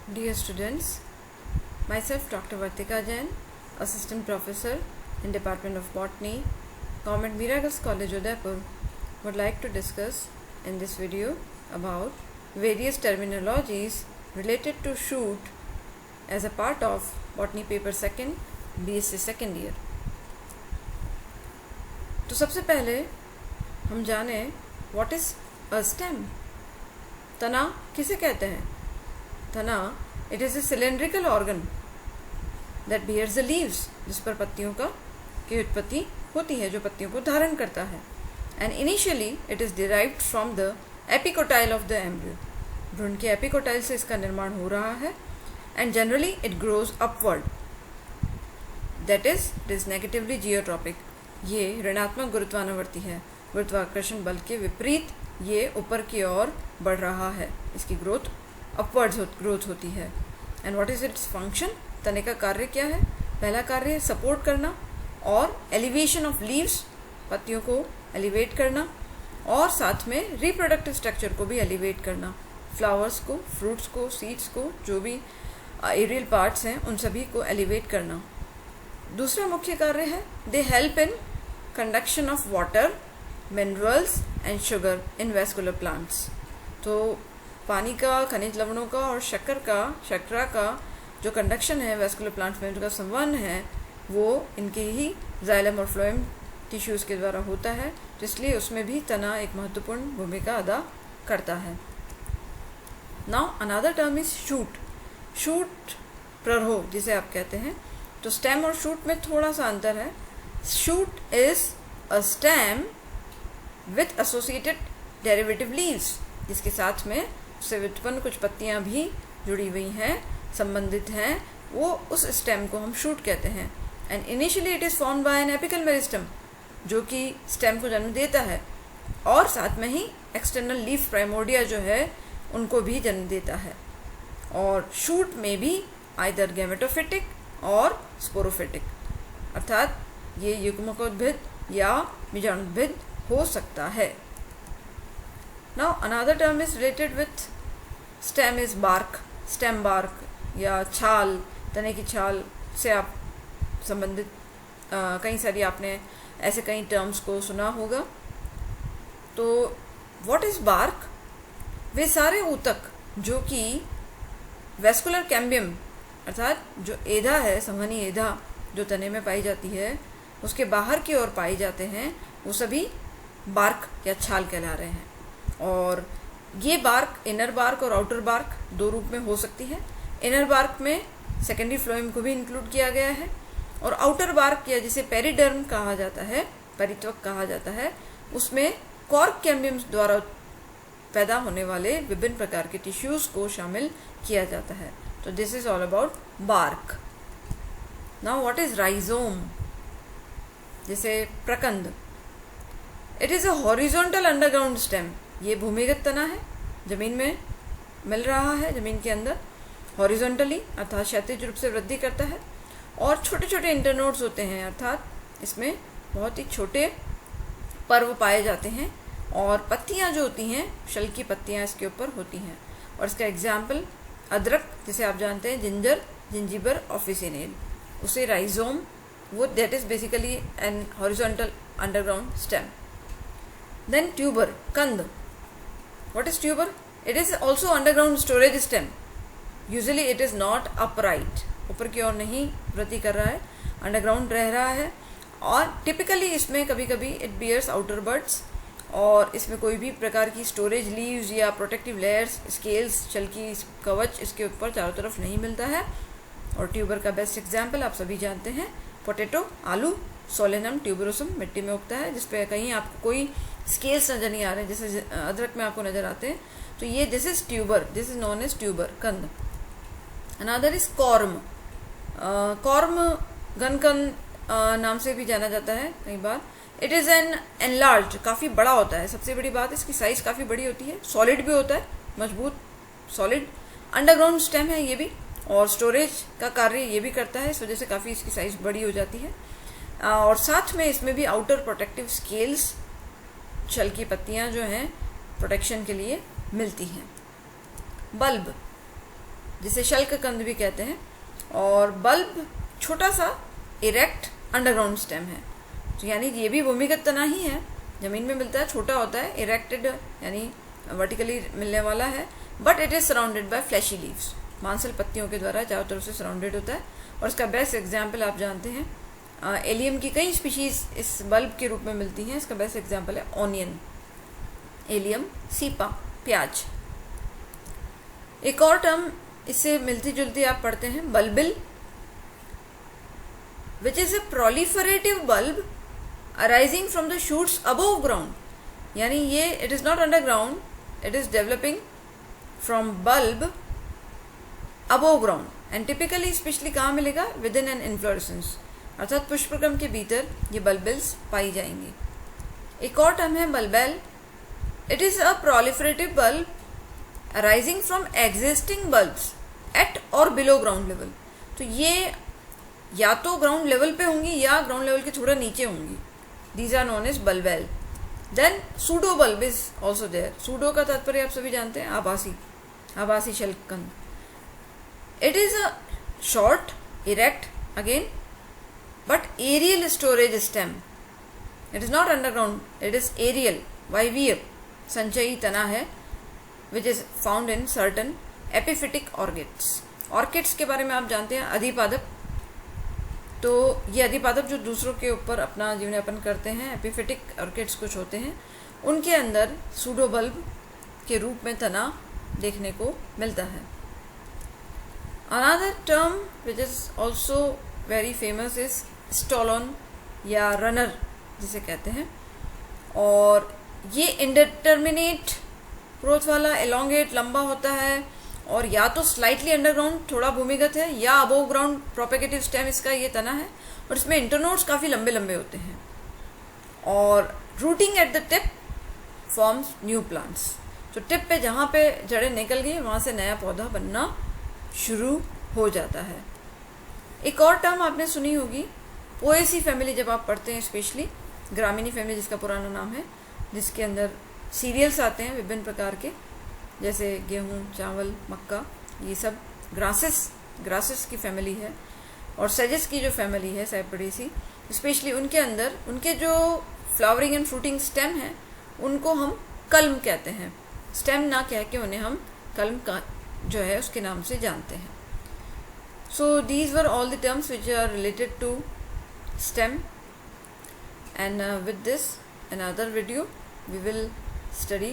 Dear students, myself Dr. Vartika Jain, Assistant Professor in Department of Botany, Government Miragals College, Udaipur, would like to discuss in this video about various terminologies related to shoot as a part of Botany Paper 2nd, BSc second year. तो सबसे पहले हम जाने what is a stem. तना किसे कहते हैं? तना it is a cylindrical organ that bears the leaves, जिस पर पत्तियों की उत्पत्ति होती है, जो पत्तियों को धारण करता है. And initially it is derived from the epicotyle of the embryo. भ्रूण के एपिकोटाइल से इसका निर्माण हो रहा है. And generally it grows upward. That is, it is negatively geotropic. ये ऋणात्मक गुरुत्वानुवर्ती है. गुरुत्वाकर्षण बल के विपरीत ये ऊपर की ओर बढ़ रहा है. इसकी ग्रोथ अपवर्ड्स ग्रोथ होती है. And what is its function? तने का कार्य क्या है? पहला कार्य सपोर्ट करना और एलिवेशन ऑफ लीव्स, पत्तियों को एलिवेट करना, और साथ में रिप्रोडक्टिव स्ट्रक्चर को भी एलिवेट करना. फ्लावर्स को, फ्रूट्स को, सीड्स को, जो भी एरियल पार्ट्स हैं उन सभी को एलिवेट करना. दूसरा मुख्य कार्य है they help in conduction of water, minerals and sugar in vascular plants. तो पानी का, खनिज लवणों का और शर्करा का जो कंडक्शन है वेस्कुलर प्लांट्स में, उनका संवहन है, वो इनके ही जाइलम और फ्लोएम टिश्यूज़ के द्वारा होता है. तो इसलिए उसमें भी तना एक महत्वपूर्ण भूमिका अदा करता है. Now another term is shoot. Shoot प्ररोह जिसे आप कहते हैं. तो स्टेम और शूट में थोड़ा सा अंतर है. Shoot is a stem with associated derivative leaves, जिसके साथ में उससे व्युत्पन्न कुछ पत्तियां भी जुड़ी हुई हैं, संबंधित हैं. वो उस स्टेम को हम शूट कहते हैं. And initially it is formed by an apical meristem, जो कि स्टेम को जन्म देता है, और साथ में ही एक्सटर्नल लीफ प्राइमोर्डिया जो है उनको भी जन्म देता है. और शूट में भी आइदर गैमेटोफिटिक और स्पोरोफिटिक, अर्थात ये युग्मकोद्भिद या बीजाणुद्भिद हो सकता है. Now another term is related with stem is bark. Stem bark या छाल, तने की छाल से आप संबंधित कई सारी आपने ऐसे कई टर्म्स को सुना होगा. तो what is bark? वे सारे ऊतक जो कि वेस्कुलर कैम्बियम अर्थात जो एधा है, संवहनी एधा जो तने में पाई जाती है, उसके बाहर की ओर पाए जाते हैं, वो सभी बार्क या छाल कहला रहे हैं. और ये बार्क, इनर बार्क और आउटर बार्क दो रूप में हो सकती है. इनर बार्क में सेकेंडरी फ्लोएम को भी इंक्लूड किया गया है, और आउटर बार्क या जिसे पेरिडर्म कहा जाता है, परित्वक कहा जाता है, उसमें कॉर्क कैम्बियम द्वारा पैदा होने वाले विभिन्न प्रकार के टिश्यूज को शामिल किया जाता है. तो this is all about bark. Now what is rhizome? जैसे प्रकंद. It is a horizontal underground stem. ये भूमिगत तना है, जमीन में मिल रहा है, जमीन के अंदर हॉरिजॉन्टली अर्थात क्षैतिज रूप से वृद्धि करता है, और छोटे छोटे इंटरनोड्स होते हैं, अर्थात इसमें बहुत ही छोटे पर्व पाए जाते हैं, और पत्तियां जो होती हैं, शल की पत्तियां इसके ऊपर होती हैं. और इसका एग्जाम्पल अदरक, जिसे आप जानते हैं, जिंजर, जिंजीबर ऑफिसिनेल, उसे राइजोम, वो that is basically an horizontal underground stem. Then tuber, कंद. What is tuber? It is also underground storage stem. Usually it is not upright. ऊपर की ओर नहीं वृद्धि कर रहा है, अंडरग्राउंड रह रहा है. और टिपिकली इसमें कभी कभी इट बियर्स आउटर बर्ड्स, और इसमें कोई भी प्रकार की स्टोरेज लीव्स या प्रोटेक्टिव लेयर्स, स्केल्स, छल की कवच इसके ऊपर चारों तरफ नहीं मिलता है. और ट्यूबर का बेस्ट एग्जाम्पल आप सभी जानते हैं, पोटैटो, आलू, सोलेनम ट्यूबरोसम मिट्टी में उगता है, जिसपे कहीं आपको कोई स्केल्स नजर नहीं आ रहे जैसे अदरक में आपको नजर आते हैं. तो ये this is tuber, this is known as tuber, कंद. Another is corm. कॉर्म घनकंद नाम से भी जाना जाता है कई बार. इट इज एन एनलार्ज, काफी बड़ा होता है. सबसे बड़ी बात इसकी साइज काफी बड़ी होती है, सॉलिड भी होता है, मजबूत सॉलिड. अंडरग्राउंड स्टेम है ये भी, और स्टोरेज का कार्य ये भी करता है, इस वजह से काफी इसकी साइज बड़ी हो जाती है. और साथ में इसमें भी आउटर प्रोटेक्टिव स्केल्स, छल की पत्तियां जो हैं प्रोटेक्शन के लिए मिलती हैं. बल्ब. जिसे शल्ककंद भी कहते हैं, और बल्ब छोटा सा इरेक्ट अंडरग्राउंड स्टेम है। तो यानी ये भी भूमिगत तना ही है, ज़मीन में मिलता है, छोटा होता है, इरेक्टेड यानी वर्टिकली मिलने वाला है, but it is surrounded by flashy leaves, मांसल पत्तियों के द्वारा चारों तरफ से सराउंडेड होता है। और इसका बेस्ट एग्जाम्पल आप जानते हैं, एलियम की कई स्पीशीज़ इस बल्ब के रूप में मिलती हैं। इसका बेस्ट एग्जाम्पल है ऑनियन, एलियम सीपा, प्याज। एक और टर्म इससे मिलती जुलती आप पढ़ते हैं, bulbil, which is a proliferative bulb arising from the shoots above ground. यानी ये it is not underground, it is developing from bulb above ground, and typically specially कहाँ मिलेगा, विद इन एन इन्फ्लोरेसेंस, अर्थात पुष्पक्रम के भीतर ये बल्बिल्स पाई जाएंगी। एक और टर्म है bulbil, it is a proliferative bulb arising from existing bulbs at और बिलो ग्राउंड लेवल। तो ये या तो ग्राउंड लेवल पे होंगी या ग्राउंड लेवल के थोड़ा नीचे होंगी, these are known as bulbil. Then pseudo bulb is also there. Pseudo का तात्पर्य आप सभी जानते हैं, आभासी, आभासी शल्ककंद। It is a short erect again but aerial storage stem, it is not underground, it is aerial, वायवीय संचयी तना है, which is found in certain epiphytic orchids. Orchids के बारे में आप जानते हैं, अधिपादप, तो ये अधिपादप जो दूसरों के ऊपर अपना जीवन यापन करते हैं, एपिफिटिक ऑर्किड्स कुछ होते हैं, उनके अंदर सूडो बल्ब के रूप में तना देखने को मिलता है। Another term which is also very famous is stolon या रनर जिसे कहते हैं, और ये इंडिटर्मिनेट ग्रोथ वाला, एलोंगेट, लंबा होता है, और या तो स्लाइटली अंडरग्राउंड थोड़ा भूमिगत है, या अबोव ग्राउंड प्रोपेगेटिव स्टेम इसका ये तना है, और इसमें इंटरनोड्स काफ़ी लंबे लंबे होते हैं, और routing at the tip forms new plants. तो टिप पे जहाँ पे जड़ें निकल गई वहाँ से नया पौधा बनना शुरू हो जाता है। एक और टर्म आपने सुनी होगी, पोएसी फैमिली, जब आप पढ़ते हैं स्पेशली ग्रामीणी फैमिली जिसका पुराना नाम है, जिसके अंदर सीरियल्स आते हैं विभिन्न प्रकार के, जैसे गेहूँ, चावल, मक्का, ये सब ग्रासेस की फैमिली है। और सेजेस की जो फैमिली है साइपरेसी, स्पेशली उनके अंदर उनके जो फ्लावरिंग एंड फ्रूटिंग स्टेम है उनको हम कल्म कहते हैं। स्टेम ना कह के उन्हें हम कल्म का जो है उसके नाम से जानते हैं। So these were all the terms which are related to stem, and with this another video we will study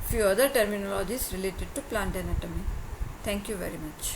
few other terminologies related to plant anatomy. Thank you very much.